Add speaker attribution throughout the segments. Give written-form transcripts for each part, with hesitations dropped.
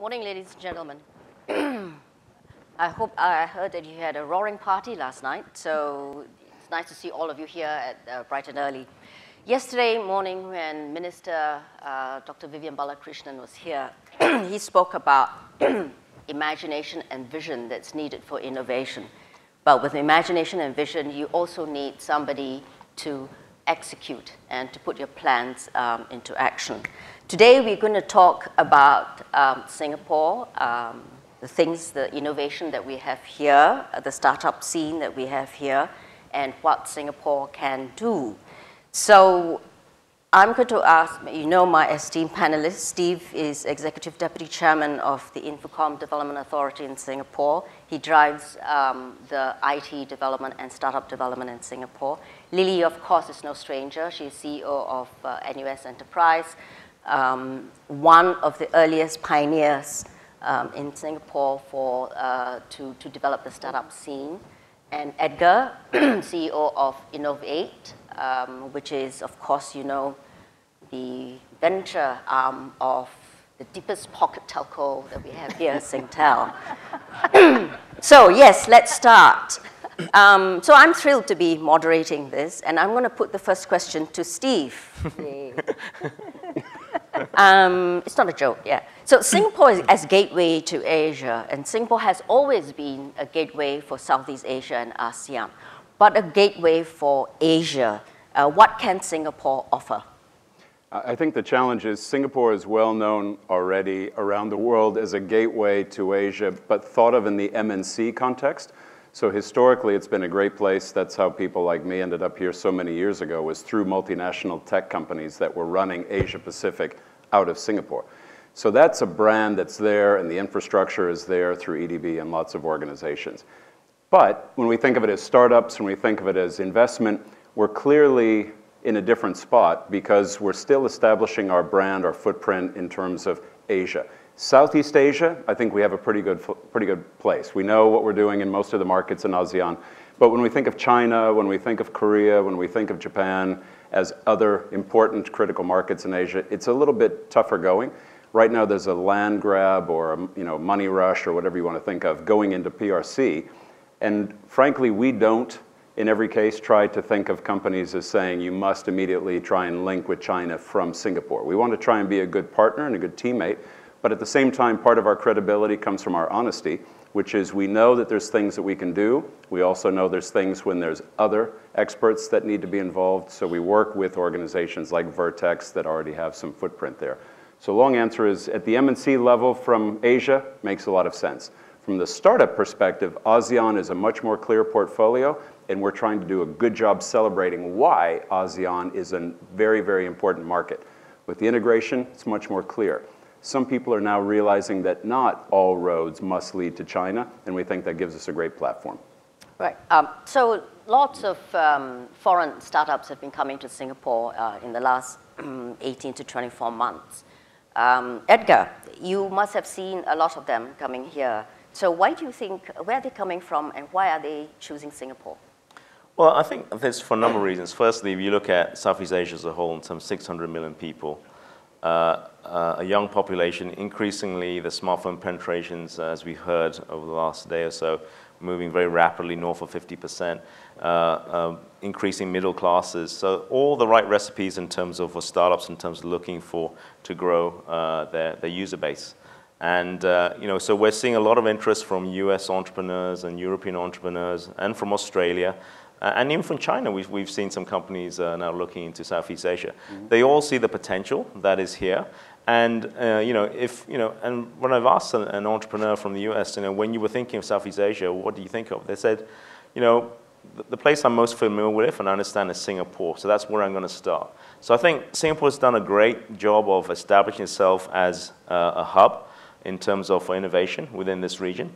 Speaker 1: Morning, ladies and gentlemen. I heard that you had a roaring party last night, so it's nice to see all of you here at bright and early. Yesterday morning, when Minister Dr. Vivian Balakrishnan was here, he spoke about imagination and vision that's needed for innovation. But with imagination and vision, you also need somebody to execute and to put your plans into action. Today, we're going to talk about Singapore, the innovation that we have here, the startup scene that we have here, and what Singapore can do. So I'm going to ask, my esteemed panelist, Steve is Executive Deputy Chairman of the Infocomm Development Authority in Singapore. He drives the IT development and startup development in Singapore. Lily, of course, is no stranger. She's CEO of NUS Enterprise, one of the earliest pioneers in Singapore to develop the startup scene. And Edgar, CEO of Innovate, which is, of course, the venture arm of the deepest pocket telco that we have here, Singtel. So yes, let's start. So I'm thrilled to be moderating this, and I'm going to put the first question to Steve. It's not a joke, yeah. So Singapore is as gateway to Asia, and Singapore has always been a gateway for Southeast Asia and ASEAN, but a gateway for Asia. What can Singapore offer?
Speaker 2: I think the challenge is Singapore is well known already around the world as a gateway to Asia, but thought of in the MNC context. So historically, it's been a great place. That's how people like me ended up here so many years ago, was through multinational tech companies that were running Asia Pacific out of Singapore. So that's a brand that's there, and the infrastructure is there through EDB and lots of organizations. But when we think of it as startups, when we think of it as investment, we're clearly in a different spot because we're still establishing our brand, our footprint in terms of Asia. Southeast Asia, I think we have a pretty good place. We know what we're doing in most of the markets in ASEAN. But when we think of China, when we think of Korea, when we think of Japan as other important critical markets in Asia, it's a little bit tougher going. Right now, there's a land grab or a money rush or whatever you want to think of going into PRC. And frankly, we don't, in every case, try to think of companies as saying you must immediately try and link with China from Singapore. We want to try and be a good partner and a good teammate, but at the same time, part of our credibility comes from our honesty, which is we know that there's things that we can do. We also know there's things when there's other experts that need to be involved, so we work with organizations like Vertex that already have some footprint there. So long answer is, at the MNC level from Asia, makes a lot of sense. From the startup perspective, ASEAN is a much more clear portfolio, and we're trying to do a good job celebrating why ASEAN is a very, very important market. With the integration, it's much more clear. Some people are now realizing that not all roads must lead to China, and we think that gives us a great platform.
Speaker 1: Right. So lots of foreign startups have been coming to Singapore in the last 18 to 24 months. Edgar, you must have seen a lot of them coming here. So why do you think, where are they coming from, and why are they choosing Singapore?
Speaker 3: Well, I think there's for a number of reasons. Firstly, if you look at Southeast Asia as a whole, some 600 million people, a young population, increasingly the smartphone penetrations, as we heard over the last day or so, moving very rapidly north of 50%, increasing middle classes. So all the right recipes in terms of for startups, in terms of looking to grow their user base. And so we're seeing a lot of interest from US entrepreneurs and European entrepreneurs and from Australia. And even from China, we've seen some companies now looking into Southeast Asia. Mm-hmm. They all see the potential that is here. And and when I've asked an entrepreneur from the US, when you were thinking of Southeast Asia, what do you think of? They said, the place I'm most familiar with and I understand is Singapore. So that's where I'm going to start. So I think Singapore has done a great job of establishing itself as a hub in terms of innovation within this region.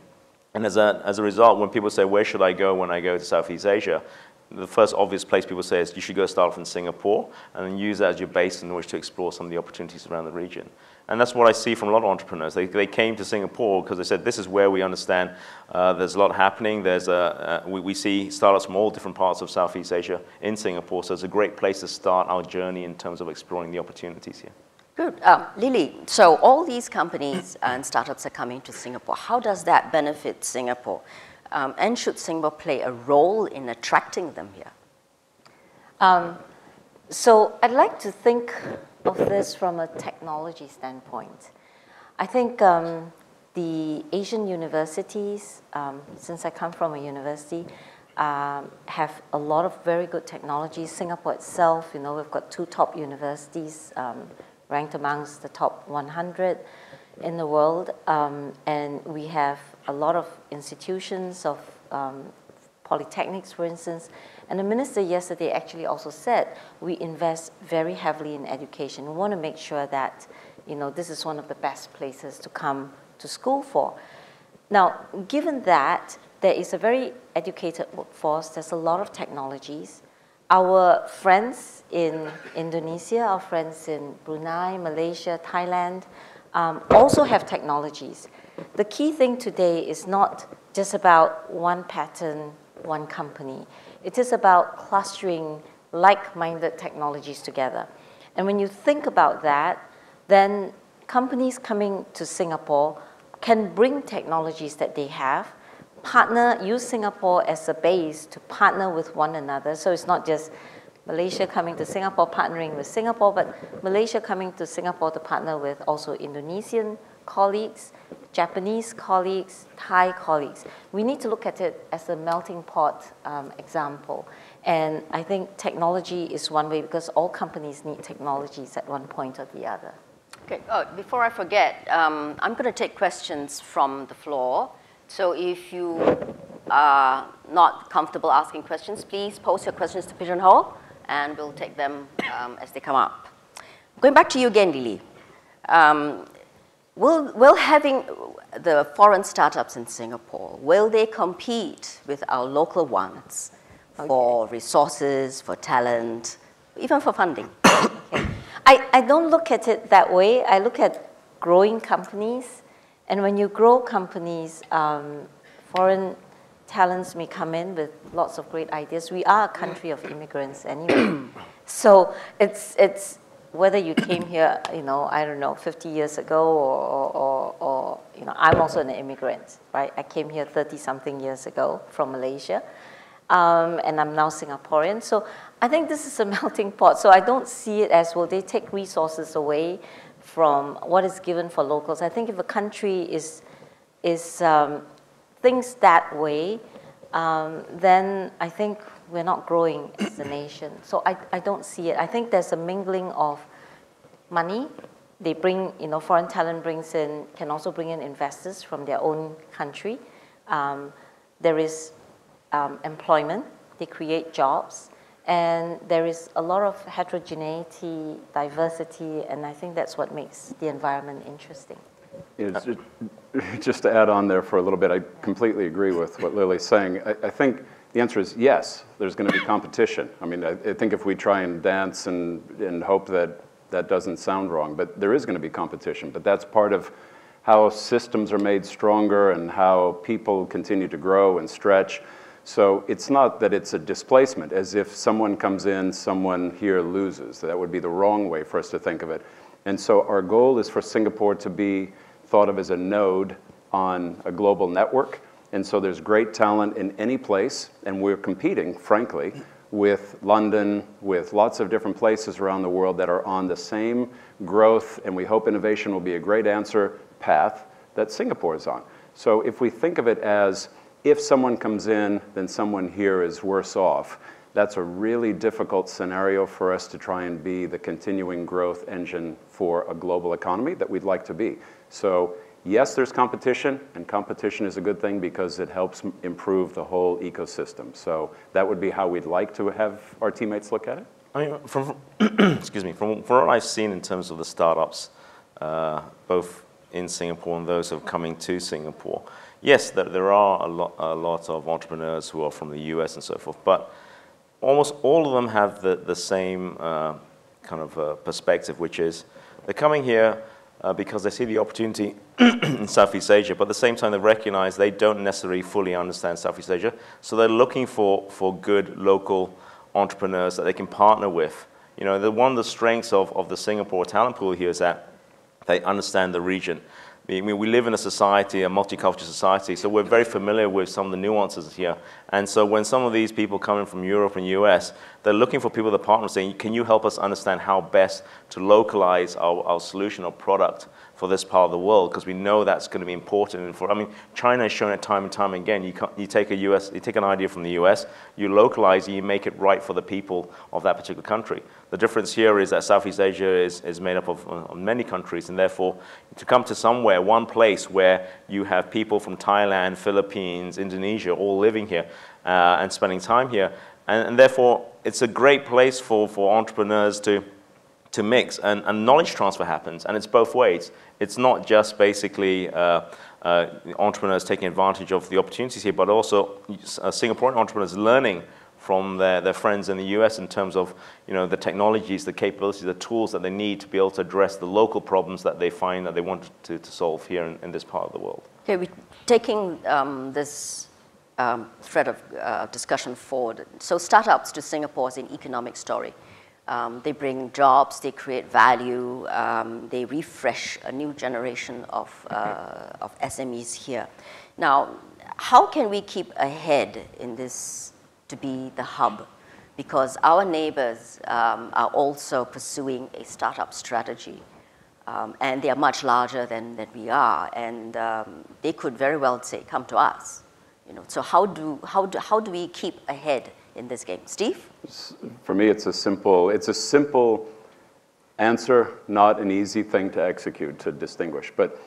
Speaker 3: And as a result, when people say, where should I go when I go to Southeast Asia? The first obvious place people say is you should go start off in Singapore and then use that as your base in which to explore some of the opportunities around the region. And that's what I see from a lot of entrepreneurs. They came to Singapore because they said, this is where we understand there's a lot happening. We see startups from all different parts of Southeast Asia in Singapore, so it's a great place to start our journey in terms of exploring the opportunities here.
Speaker 1: Good. Lily, so all these companies and startups are coming to Singapore. How does that benefit Singapore? And should Singapore play a role in attracting them here?
Speaker 4: So I'd like to think of this from a technology standpoint. I think the Asian universities, since I come from a university, have a lot of very good technologies. Singapore itself, you know, we've got 2 top universities ranked amongst the top 100 in the world, and we have a lot of institutions of polytechnics, for instance. And the minister yesterday actually also said we invest very heavily in education. We want to make sure that, you know, this is one of the best places to come to school for. Now, given that there is a very educated workforce, there's a lot of technologies. Our friends in Indonesia, our friends in Brunei, Malaysia, Thailand, also have technologies. The key thing today is not just about one pattern, one company. It is about clustering like-minded technologies together. And when you think about that, then companies coming to Singapore can bring technologies that they have, use Singapore as a base to partner with one another. So it's not just Malaysia coming to Singapore, partnering with Singapore, but Malaysia coming to Singapore to partner with also Indonesian colleagues, Japanese colleagues, Thai colleagues. We need to look at it as a melting pot example. And I think technology is one way, because all companies need technologies at one point or the other.
Speaker 1: Okay, before I forget, I'm going to take questions from the floor. So if you are not comfortable asking questions, please post your questions to Pigeonhole, and we'll take them as they come up. Going back to you again, Lily. Will having the foreign startups in Singapore, will they compete with our local ones for resources, for talent, even for funding?
Speaker 4: Okay. I don't look at it that way. I look at growing companies. And when you grow companies, foreign talents may come in with lots of great ideas. We are a country of immigrants anyway. So it's whether you came here, you know, I don't know, 50 years ago or you know, I'm also an immigrant, right? I came here 30-something years ago from Malaysia, and I'm now Singaporean. So I think this is a melting pot. So I don't see it as, will they take resources away from what is given for locals. I think if a country thinks that way, then I think we're not growing as a nation. So I don't see it. I think there's a mingling of money. They bring, you know, foreign talent can also bring in investors from their own country. There is employment. They create jobs. And there is a lot of heterogeneity, diversity, and I think that's what makes the environment interesting.
Speaker 2: Just to add on there for a little bit, I completely agree with what Lily's saying. I think the answer is yes, there's going to be competition. I mean, I think if we try and dance and hope that that doesn't sound wrong, but there is going to be competition. But that's part of how systems are made stronger and how people continue to grow and stretch. So it's not that it's a displacement, as if someone comes in, someone here loses. That would be the wrong way for us to think of it. And so our goal is for Singapore to be thought of as a node on a global network. And so there's great talent in any place, and we're competing, frankly, with London, with lots of different places around the world that are on the same growth, and we hope innovation will be a great answer path that Singapore is on. So if we think of it as, if someone comes in, then someone here is worse off. That's a really difficult scenario for us to try and be the continuing growth engine for a global economy that we'd like to be. So yes, there's competition, and competition is a good thing because it helps improve the whole ecosystem. So that would be how we'd like to have our teammates look at it.
Speaker 3: I mean, excuse me, from what I've seen in terms of the startups, both in Singapore and those who are coming to Singapore, yes, there are a lot of entrepreneurs who are from the US and so forth, but almost all of them have the same kind of perspective, which is they're coming here because they see the opportunity in Southeast Asia, but at the same time they recognize they don't necessarily fully understand Southeast Asia, so they're looking for good local entrepreneurs that they can partner with, You know, one of the strengths of the Singapore talent pool here is that they understand the region. I mean, we live in a society, a multicultural society, so we're very familiar with some of the nuances here. And so when some of these people come in from Europe and US, they're looking for people to partner, saying, can you help us understand how best to localize our solution or product for this part of the world? Because we know that's going to be important. And I mean, China has shown it time and time again. You take an idea from the US, you localize it, you make it right for the people of that particular country. The difference here is that Southeast Asia is made up of many countries, and therefore to come to somewhere, one place where you have people from Thailand, Philippines, Indonesia, all living here and spending time here, and therefore it's a great place for entrepreneurs to mix, and knowledge transfer happens, and it's both ways. It's not just basically entrepreneurs taking advantage of the opportunities here, but also Singaporean entrepreneurs learning from their friends in the US in terms of, you know, the technologies, the capabilities, the tools that they need to be able to address the local problems that they find that they want to solve here in this part of the world.
Speaker 1: Okay, we're taking this thread of discussion forward. So startups to Singapore is an economic story. They bring jobs, they create value, they refresh a new generation of SMEs here. Now, how can we keep ahead in this to be the hub? Because our neighbors are also pursuing a startup strategy, and they are much larger than we are, and they could very well say, come to us. You know, so how do we keep ahead in this game? Steve?
Speaker 2: For me, it's a simple answer, not an easy thing to execute, to distinguish. But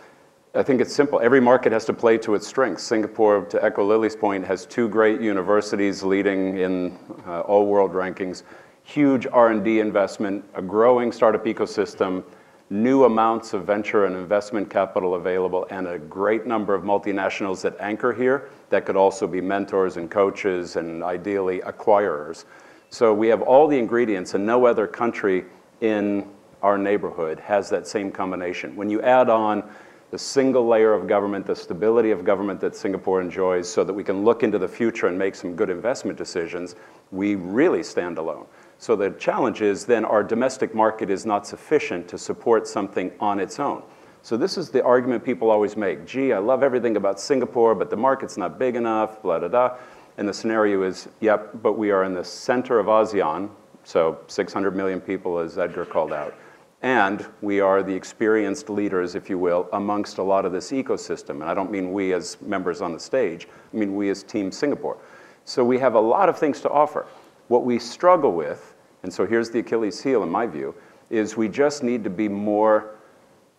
Speaker 2: I think it's simple. Every market has to play to its strengths. Singapore, to echo Lily's point, has 2 great universities leading in all world rankings, huge R&D investment, a growing startup ecosystem, new amounts of venture and investment capital available, and a great number of multinationals that anchor here that could also be mentors and coaches and ideally acquirers. So we have all the ingredients, and no other country in our neighborhood has that same combination. When you add on the single layer of government, the stability of government that Singapore enjoys, so that we can look into the future and make some good investment decisions, we really stand alone. So the challenge is then our domestic market is not sufficient to support something on its own. So this is the argument people always make. Gee, I love everything about Singapore, but the market's not big enough, blah, blah, blah. And the scenario is, yep, but we are in the center of ASEAN, so 600 million people, as Edgar called out. And we are the experienced leaders, if you will, amongst a lot of this ecosystem. And I don't mean we as members on the stage, I mean we as Team Singapore. So we have a lot of things to offer. What we struggle with, and so here's the Achilles heel in my view, is we just need to be more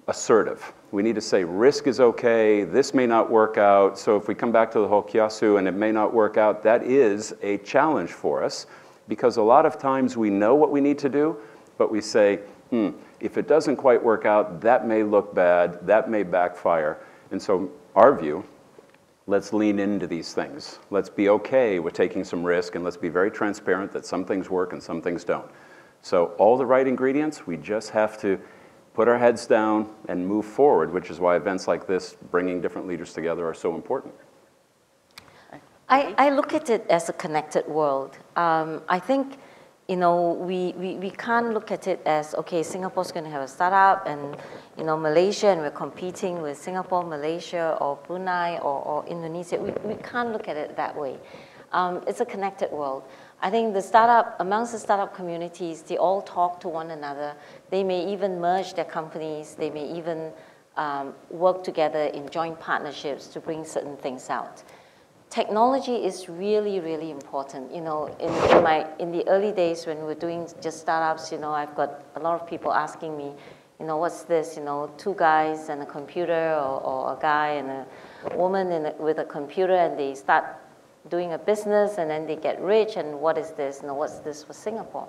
Speaker 2: assertive. We need to say risk is okay, this may not work out. So if we come back to the whole kiasu and it may not work out, that is a challenge for us, because a lot of times we know what we need to do, but we say, if it doesn't quite work out, that may look bad, that may backfire. And so our view, let's lean into these things. Let's be okay with taking some risk, and let's be very transparent that some things work and some things don't. So all the right ingredients, we just have to put our heads down and move forward, which is why events like this, bringing different leaders together, are so important.
Speaker 4: I look at it as a connected world. I think, you know, we can't look at it as, okay, Singapore's going to have a startup, and, you know, Malaysia, and we're competing with Singapore, Malaysia, or Brunei, or Indonesia. We can't look at it that way. It's a connected world. I think amongst the startup communities, they all talk to one another. They may even merge their companies. They may even work together in joint partnerships to bring certain things out. Technology is really, really important. You know, in the early days when we were doing just startups, you know, I've got a lot of people asking me, you know, what's this? You know, 2 guys and a computer, or a guy and a woman with a computer, and they start doing a business, and then they get rich, and what is this? You know, what's this for Singapore?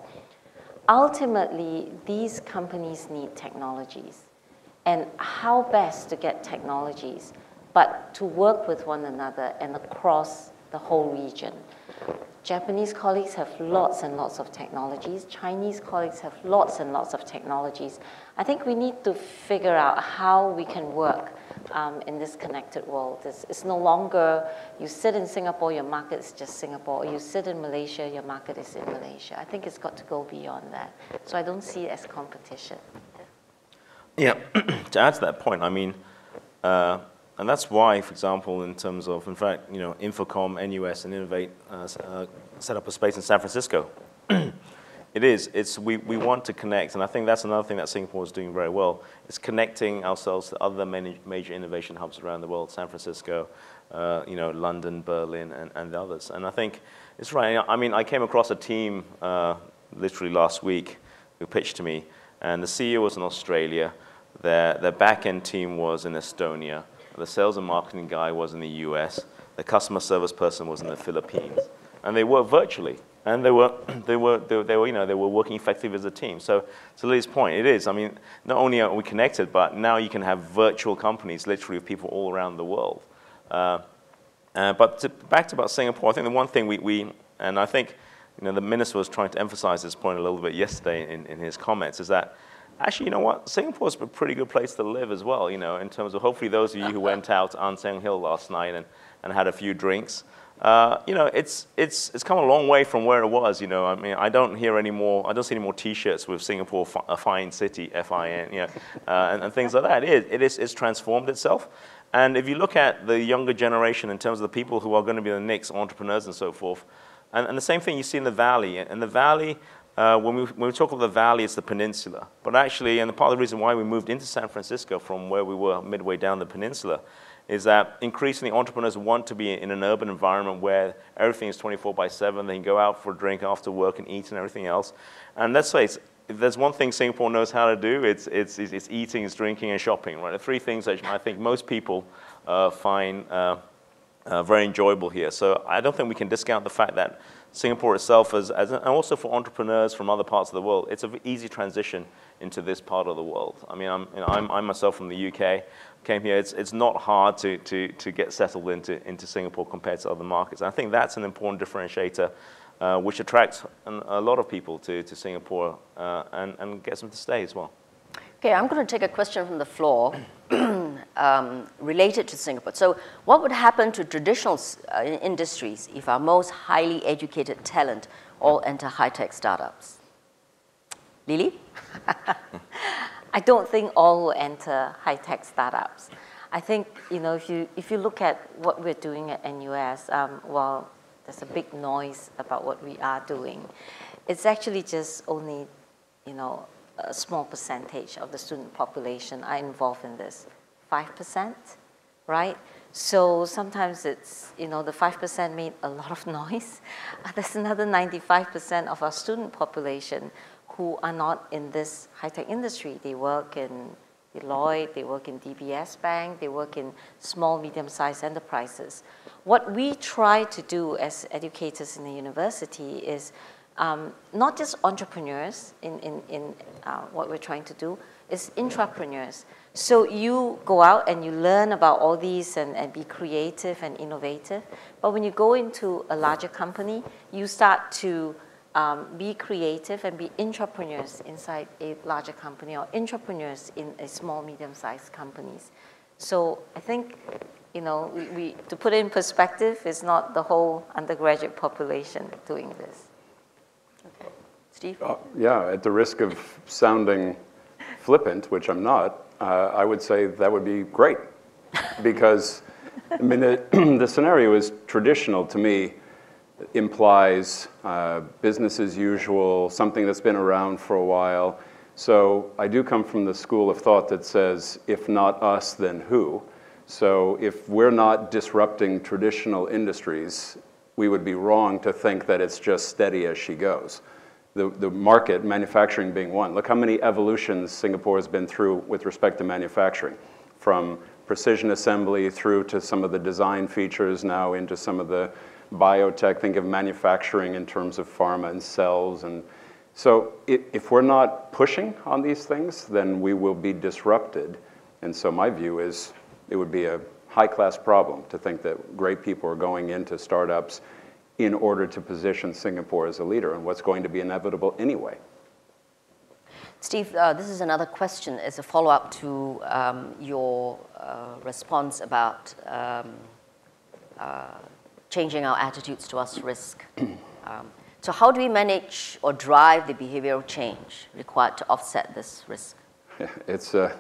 Speaker 4: Ultimately, these companies need technologies. And how best to get technologies, but to work with one another and across the whole region. Japanese colleagues have lots and lots of technologies. Chinese colleagues have lots and lots of technologies. I think we need to figure out how we can work in this connected world. It's no longer you sit in Singapore, your market is just Singapore, or you sit in Malaysia, your market is in Malaysia. I think it's got to go beyond that. So I don't see it as competition.
Speaker 3: Yeah, to add to that point, I mean, and that's why, for example, in terms of, in fact, you know, Infocom, NUS, and Innovate set up a space in San Francisco. We want to connect, and I think that's another thing that Singapore is doing very well. It's connecting ourselves to other major innovation hubs around the world, San Francisco, you know, London, Berlin, and the others. And I think it's right. I mean, I came across a team literally last week who pitched to me, and the CEO was in Australia. Their back-end team was in Estonia. The sales and marketing guy was in the US. The customer service person was in the Philippines. And they worked virtually. And they were working effectively as a team. So to Lily's point, it is. I mean, not only are we connected, but now you can have virtual companies, literally with people all around the world. But back to about Singapore, I think the one thing and I think, you know, the minister was trying to emphasize this point a little bit yesterday in his comments, is that actually, you know what, Singapore's a pretty good place to live as well, you know, in terms of hopefully those of you who went out to Ann Siang Hill last night and had a few drinks. You know, it's come a long way from where it was, you know. I mean, I don't see any more T-shirts with Singapore, a fine city, F-I-N, you know, and things like that. It's transformed itself. And if you look at the younger generation in terms of the people who are going to be the next entrepreneurs and so forth, and the same thing you see in the Valley. And the Valley, when we talk about the Valley, it's the peninsula. But actually, and part of the reason why we moved into San Francisco from where we were midway down the peninsula is that increasingly entrepreneurs want to be in an urban environment where everything is 24/7. They can go out for a drink after work and eat and everything else. And let's face it, if there's one thing Singapore knows how to do, it's eating, it's drinking, and shopping, right? The three things that I think most people find very enjoyable here. So I don't think we can discount the fact that Singapore itself, and also for entrepreneurs from other parts of the world, it's an easy transition into this part of the world. I mean, I'm myself from the UK, came here. It's not hard to get settled into Singapore compared to other markets. And I think that's an important differentiator, which attracts a lot of people to Singapore and gets them to stay as well.
Speaker 1: Okay, I'm going to take a question from the floor related to Singapore. So what would happen to traditional industries if our most highly educated talent all enter high-tech startups? Lily?
Speaker 4: I don't think all will enter high-tech startups. I think, you know, if you look at what we're doing at NUS, while there's a big noise about what we are doing, it's actually just only, you know, a small percentage of the student population are involved in this. 5%, right? So sometimes it's, you know, the 5% made a lot of noise. There's another 95% of our student population who are not in this high-tech industry. They work in Deloitte, they work in DBS Bank, they work in small, medium-sized enterprises. What we try to do as educators in the university is not just entrepreneurs in what we're trying to do, is intrapreneurs. So you go out and you learn about all these and be creative and innovative. But when you go into a larger company, you start to be creative and be intrapreneurs inside a larger company or intrapreneurs in a small, medium-sized companies. So I think, you know, to put it in perspective, it's not the whole undergraduate population doing this.
Speaker 1: Okay. Steve?
Speaker 2: Yeah, at the risk of sounding flippant, which I'm not, I would say that would be great. Because, I mean, the scenario is traditional to me, implies business as usual, something that's been around for a while. So I do come from the school of thought that says, if not us, then who? So if we're not disrupting traditional industries, we would be wrong to think that it's just steady as she goes. The market, manufacturing being one. Look how many evolutions Singapore has been through with respect to manufacturing, from precision assembly through to some of the design features, now into some of the biotech. Think of manufacturing in terms of pharma and cells. And so if we're not pushing on these things, then we will be disrupted. And so my view is it would be a high-class problem to think that great people are going into startups in order to position Singapore as a leader in what's going to be inevitable anyway.
Speaker 1: Steve, this is another question as a follow-up to your response about changing our attitudes towards risk. So how do we manage or drive the behavioral change required to offset this risk?
Speaker 2: It's a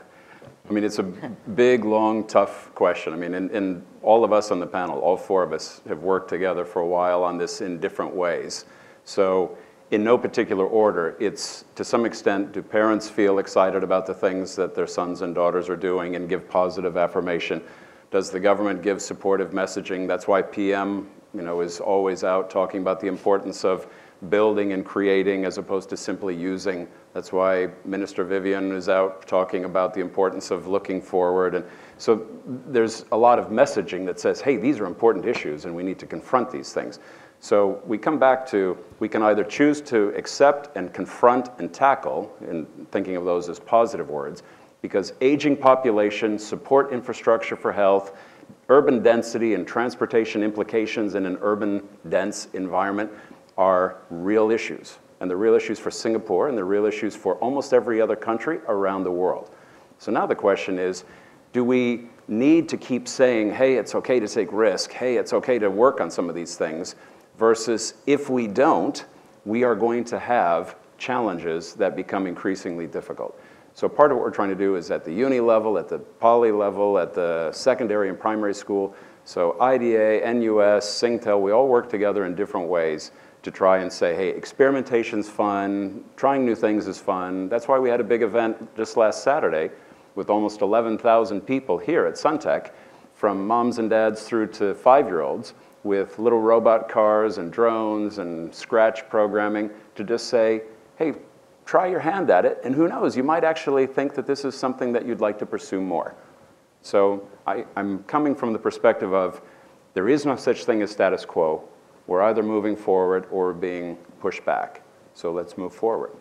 Speaker 2: big, long, tough question. I mean, and all of us on the panel, all four of us have worked together for a while on this in different ways. So in no particular order, it's to some extent, do parents feel excited about the things that their sons and daughters are doing and give positive affirmation? Does the government give supportive messaging? That's why PM, is always out talking about the importance of building and creating as opposed to simply using. That's why Minister Vivian is out talking about the importance of looking forward. And so there's a lot of messaging that says, hey, these are important issues and we need to confront these things. So we come back to, we can either choose to accept and confront and tackle, and thinking of those as positive words, because aging population, support infrastructure for health, urban density and transportation implications in an urban dense environment are real issues. And they're real issues for Singapore, and they're real issues for almost every other country around the world. So now the question is, do we need to keep saying, hey, it's okay to take risk, hey, it's okay to work on some of these things, versus if we don't, we are going to have challenges that become increasingly difficult. So part of what we're trying to do is at the uni level, at the poly level, at the secondary and primary school. So IDA, NUS, Singtel, we all work together in different ways to try and say, hey, experimentation's fun, trying new things is fun. That's why we had a big event just last Saturday with almost 11,000 people here at Suntec, from moms and dads through to 5-year-olds, with little robot cars and drones and scratch programming to just say, hey, try your hand at it, and who knows, you might actually think that this is something that you'd like to pursue more. So I'm coming from the perspective of there is no such thing as status quo. We're either moving forward or being pushed back. So let's move forward.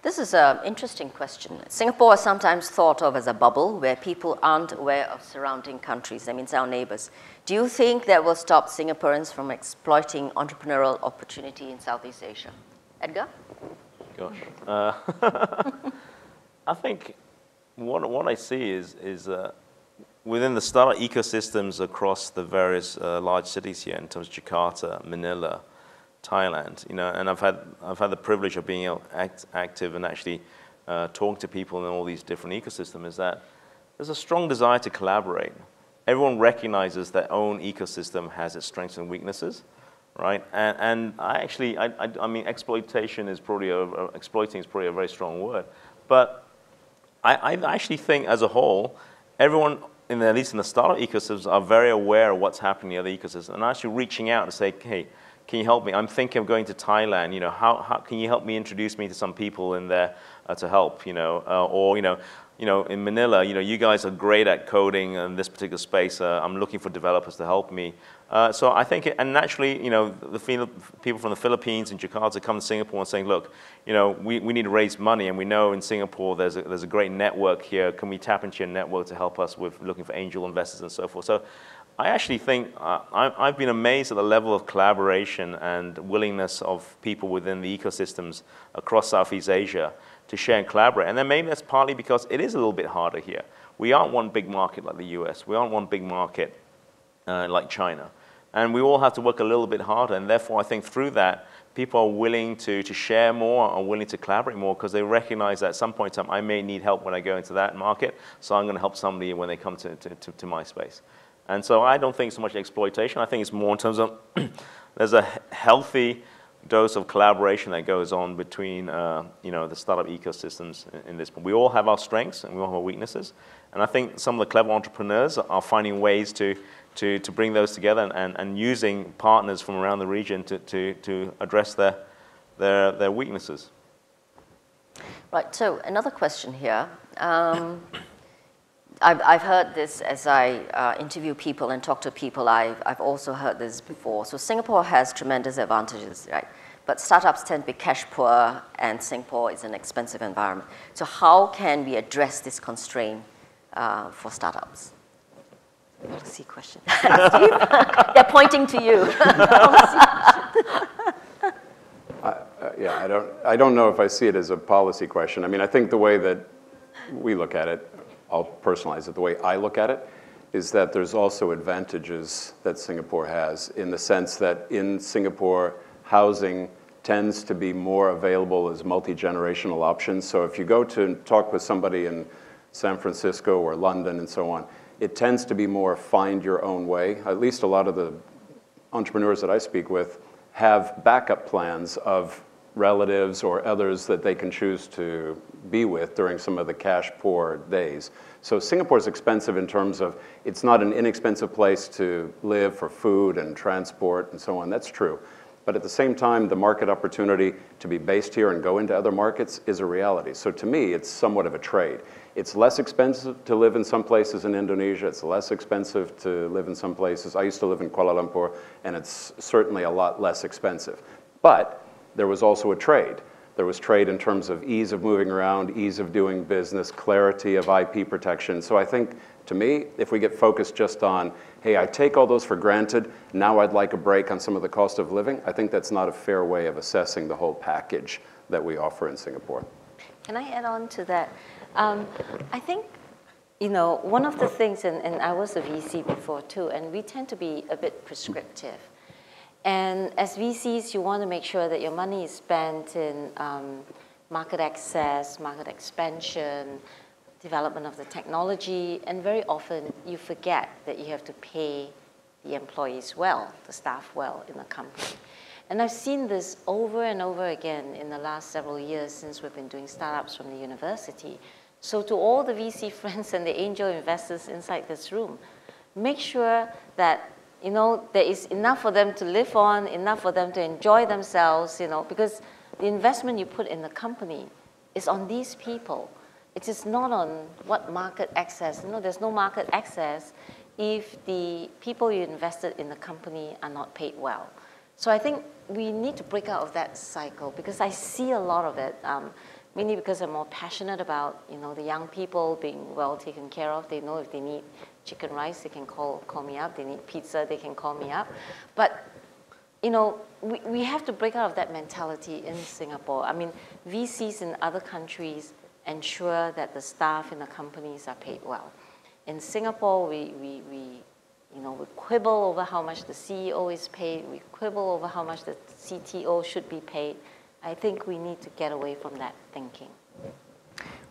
Speaker 1: This is an interesting question. Singapore is sometimes thought of as a bubble where people aren't aware of surrounding countries, that means our neighbors. Do you think that will stop Singaporeans from exploiting entrepreneurial opportunity in Southeast Asia? Edgar?
Speaker 3: Gosh. I think what I see is within the startup ecosystems across the various large cities here, in terms of Jakarta, Manila, Thailand, and I've had the privilege of being active and actually talking to people in all these different ecosystems, is that there's a strong desire to collaborate. Everyone recognizes their own ecosystem has its strengths and weaknesses, right? And I mean, exploiting is probably a very strong word, but I actually think as a whole, everyone, at least in the startup ecosystems, are very aware of what's happening in the other ecosystems, and actually reaching out and say, hey, can you help me? I'm thinking of going to Thailand. How can you help me introduce me to some people in there to help? Or in Manila, you guys are great at coding in this particular space. I'm looking for developers to help me. So I think, and naturally, the people from the Philippines and Jakarta come to Singapore and saying, look, we need to raise money, and we know in Singapore there's a great network here. Can we tap into your network to help us with looking for angel investors and so forth? So I actually think I've been amazed at the level of collaboration and willingness of people within the ecosystems across Southeast Asia to share and collaborate. And then maybe that's partly because it is a little bit harder here. We aren't one big market like the US. We aren't one big market like China. And we all have to work a little bit harder. And therefore, I think through that, people are willing to share more, are willing to collaborate more, because they recognize that at some point in time, I may need help when I go into that market, so I'm going to help somebody when they come to my space. And so I don't think so much exploitation. I think it's more in terms of there's a healthy dose of collaboration that goes on between the startup ecosystems in this. We all have our strengths and we all have our weaknesses. And I think some of the clever entrepreneurs are finding ways to bring those together and using partners from around the region to address their weaknesses.
Speaker 1: Right, so another question here. I've heard this as I interview people and talk to people. I've also heard this before. So Singapore has tremendous advantages, right? But startups tend to be cash poor, and Singapore is an expensive environment. So how can we address this constraint for startups? Policy question. Steve? They're pointing to you.
Speaker 2: Yeah, I don't know if I see it as a policy question. I mean, I think the way that we look at it, I'll personalize it, the way I look at it, is that there's also advantages that Singapore has in the sense that in Singapore, housing tends to be more available as multi-generational options. So if you go to talk with somebody in San Francisco or London and so on, it tends to be more find your own way. At least a lot of the entrepreneurs that I speak with have backup plans of relatives or others that they can choose to be with during some of the cash poor days. So Singapore's expensive in terms of it's not an inexpensive place to live for food and transport and so on. That's true. But at the same time, the market opportunity to be based here and go into other markets is a reality. So to me, it's somewhat of a trade. It's less expensive to live in some places in Indonesia. It's less expensive to live in some places. I used to live in Kuala Lumpur, and it's certainly a lot less expensive. But there was also a trade. There was trade in terms of ease of moving around, ease of doing business, clarity of IP protection. So I think, to me, if we get focused just on, hey, I take all those for granted, now I'd like a break on some of the cost of living, I think that's not a fair way of assessing the whole package that we offer in Singapore.
Speaker 4: Can I add on to that? I think, you know, one of the things, and I was a VC before too, and we tend to be a bit prescriptive. And as VCs, you want to make sure that your money is spent in market access, market expansion, development of the technology, and very often you forget that you have to pay the employees well, the staff well in the company. And I've seen this over and over again in the last several years since we've been doing startups from the university. So to all the VC friends and the angel investors inside this room, make sure that you know, there is enough for them to live on, enough for them to enjoy themselves, you know, because the investment you put in the company is on these people. It is not on what market access. You know, there's no market access if the people you invested in the company are not paid well. So I think we need to break out of that cycle because I see a lot of it, mainly because I'm more passionate about, you know, the young people being well taken care of. They know if they need chicken rice, they can call me up. They need pizza, they can call me up. But, you know, we have to break out of that mentality in Singapore. I mean, VCs in other countries ensure that the staff in the companies are paid well. In Singapore, we quibble over how much the CEO is paid. We quibble over how much the CTO should be paid. I think we need to get away from that thinking.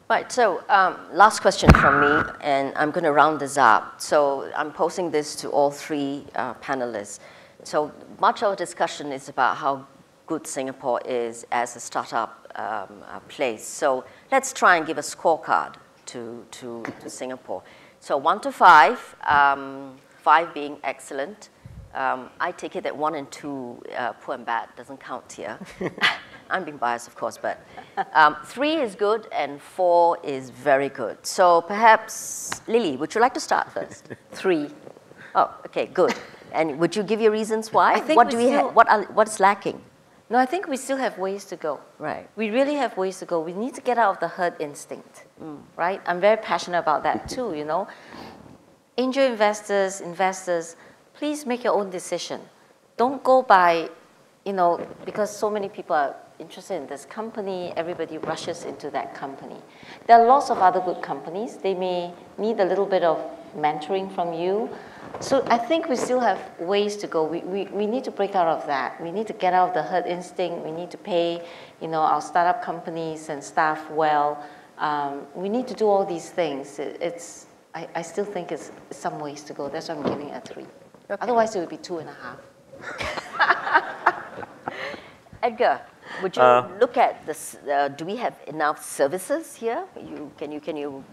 Speaker 1: Right, so last question from me, and I'm going to round this up. So I'm posing this to all three panelists. So much of our discussion is about how good Singapore is as a startup place. So let's try and give a scorecard to Singapore. So 1 to 5, 5 being excellent. I take it that 1 and 2, poor and bad, doesn't count here. I'm being biased, of course, but 3 is good and 4 is very good. So perhaps, Lily, would you like to start first? 3. Oh, okay, good. And would you give your reasons why?
Speaker 4: I think
Speaker 1: what's lacking?
Speaker 4: No, I think we still have ways to go.
Speaker 1: Right.
Speaker 4: We really have ways to go. We need to get out of the herd instinct, right? I'm very passionate about that too, you know. Angel investors, please make your own decision. Don't go by, you know, because so many people are interested in this company, everybody rushes into that company. There are lots of other good companies. They may need a little bit of mentoring from you. So I think we still have ways to go. We need to break out of that. We need to get out of the herd instinct. We need to pay, you know, our startup companies and staff well. We need to do all these things. I still think it's some ways to go. That's why I'm giving it a 3. Okay. Otherwise, it would be 2.5.
Speaker 1: Edgar, would you look at this? Do we have enough services here? Can you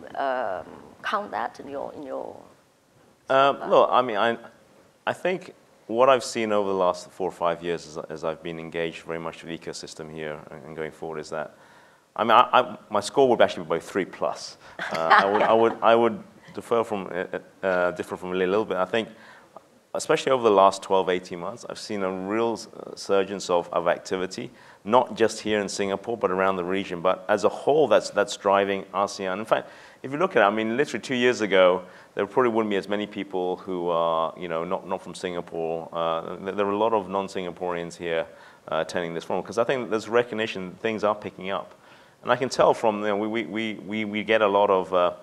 Speaker 1: count that in your?
Speaker 3: Look, I mean, I think what I've seen over the last 4 or 5 years as I've been engaged very much with the ecosystem here and going forward is that, I mean, my score would actually be about 3+. I would differ from a little bit. I think, especially over the last 12, 18 months, I've seen a real surgence of activity, not just here in Singapore, but around the region. But as a whole, that's driving ASEAN. In fact, if you look at it, I mean, literally 2 years ago, there probably wouldn't be as many people who are, you know, not from Singapore. There are a lot of non-Singaporeans here attending this forum, because I think there's recognition that things are picking up. And I can tell from, we get a lot of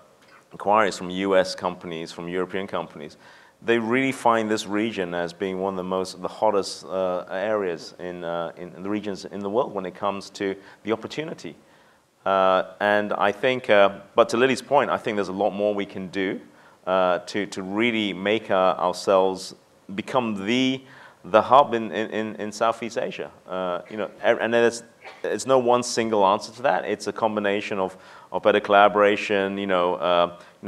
Speaker 3: inquiries from US companies, from European companies. They really find this region as being one of the hottest areas in the regions in the world when it comes to the opportunity. And I think, but to Lily's point, I think there's a lot more we can do to really make ourselves become the hub in Southeast Asia. And there's no one single answer to that. It's a combination of better collaboration.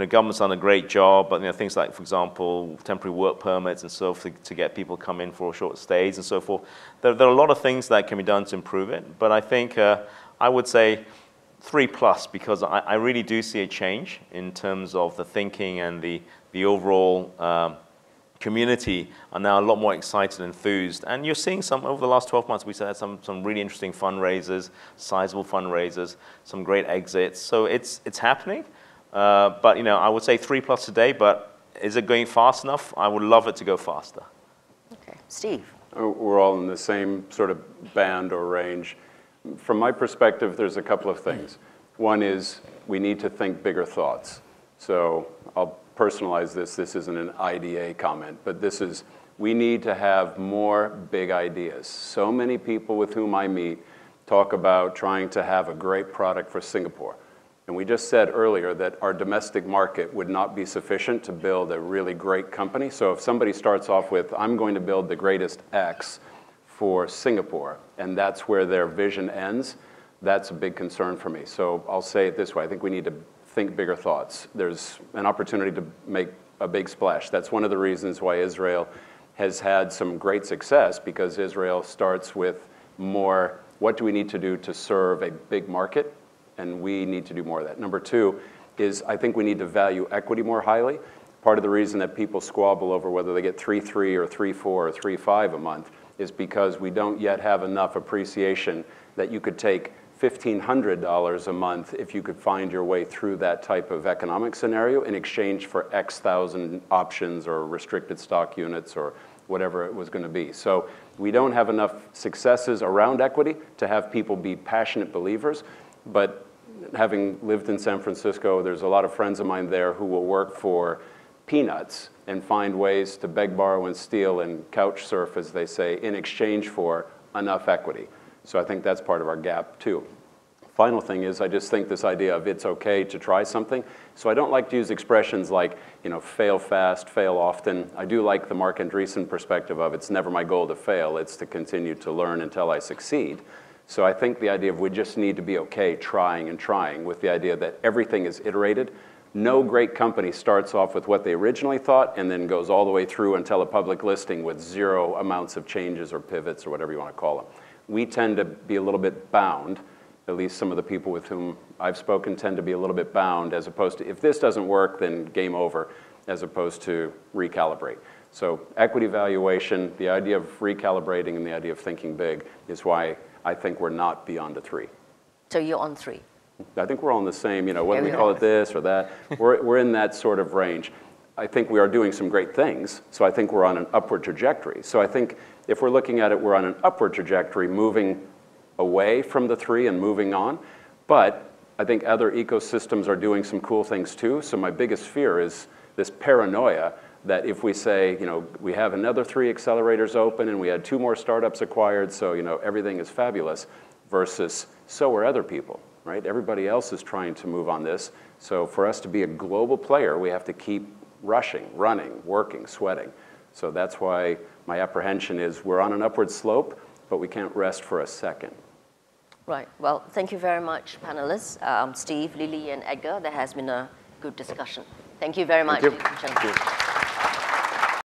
Speaker 3: Government's done a great job, but things like, for example, temporary work permits and so forth to get people come in for short stays and so forth. There are a lot of things that can be done to improve it, but I think I would say 3+, because I really do see a change in terms of the thinking and the overall community are now a lot more excited and enthused. And you're seeing some, over the last 12 months, we had some really interesting fundraisers, sizable fundraisers, some great exits. So it's happening. But I would say 3+ today, but is it going fast enough? I would love it to go faster.
Speaker 1: Okay, Steve.
Speaker 2: We're all in the same sort of band or range. From my perspective, there's a couple of things. One is we need to think bigger thoughts. So I'll personalize this. This isn't an IDA comment, but this is, we need to have more big ideas. So many people with whom I meet talk about trying to have a great product for Singapore. And we just said earlier that our domestic market would not be sufficient to build a really great company. So if somebody starts off with, I'm going to build the greatest X for Singapore, and that's where their vision ends, that's a big concern for me. So I'll say it this way, I think we need to think bigger thoughts. There's an opportunity to make a big splash. That's one of the reasons why Israel has had some great success, because Israel starts with more, what do we need to do to serve a big market? And we need to do more of that. Number two is I think we need to value equity more highly. Part of the reason that people squabble over whether they get 3.3 or 3.4 or 3.5 a month is because we don't yet have enough appreciation that you could take $1,500 a month if you could find your way through that type of economic scenario in exchange for X thousand options or restricted stock units or whatever it was going to be. So we don't have enough successes around equity to have people be passionate believers. But having lived in San Francisco, there's a lot of friends of mine there who will work for peanuts and find ways to beg, borrow, and steal and couch surf, as they say, in exchange for enough equity. So I think that's part of our gap, too. Final thing is I just think this idea of it's okay to try something. So I don't like to use expressions like, fail fast, fail often. I do like the Marc Andreessen perspective of it's never my goal to fail. It's to continue to learn until I succeed. So I think the idea of we just need to be okay trying and trying, with the idea that everything is iterated. No great company starts off with what they originally thought and then goes all the way through until a public listing with 0 amounts of changes or pivots or whatever you want to call them. We tend to be a little bit bound, at least some of the people with whom I've spoken tend to be a little bit bound, as opposed to if this doesn't work, then game over, as opposed to recalibrate. So equity valuation, the idea of recalibrating and the idea of thinking big is why I think we're not beyond a 3.
Speaker 1: So you're on 3.
Speaker 2: I think we're all in the same, whether we call it this or that, we're in that sort of range. I think we are doing some great things, so I think we're on an upward trajectory. So I think if we're looking at it, we're on an upward trajectory, moving away from the 3 and moving on. But I think other ecosystems are doing some cool things too. So my biggest fear is this paranoia that if we say, we have another 3 accelerators open and we had 2 more startups acquired, so everything is fabulous, versus so are other people, right? Everybody else is trying to move on this. So for us to be a global player, we have to keep rushing, running, working, sweating. So that's why my apprehension is we're on an upward slope, but we can't rest for a second.
Speaker 1: Right. Well, thank you very much, panelists. Steve, Lily, and Edgar. There has been a good discussion. Thank you very much.
Speaker 2: Thank you.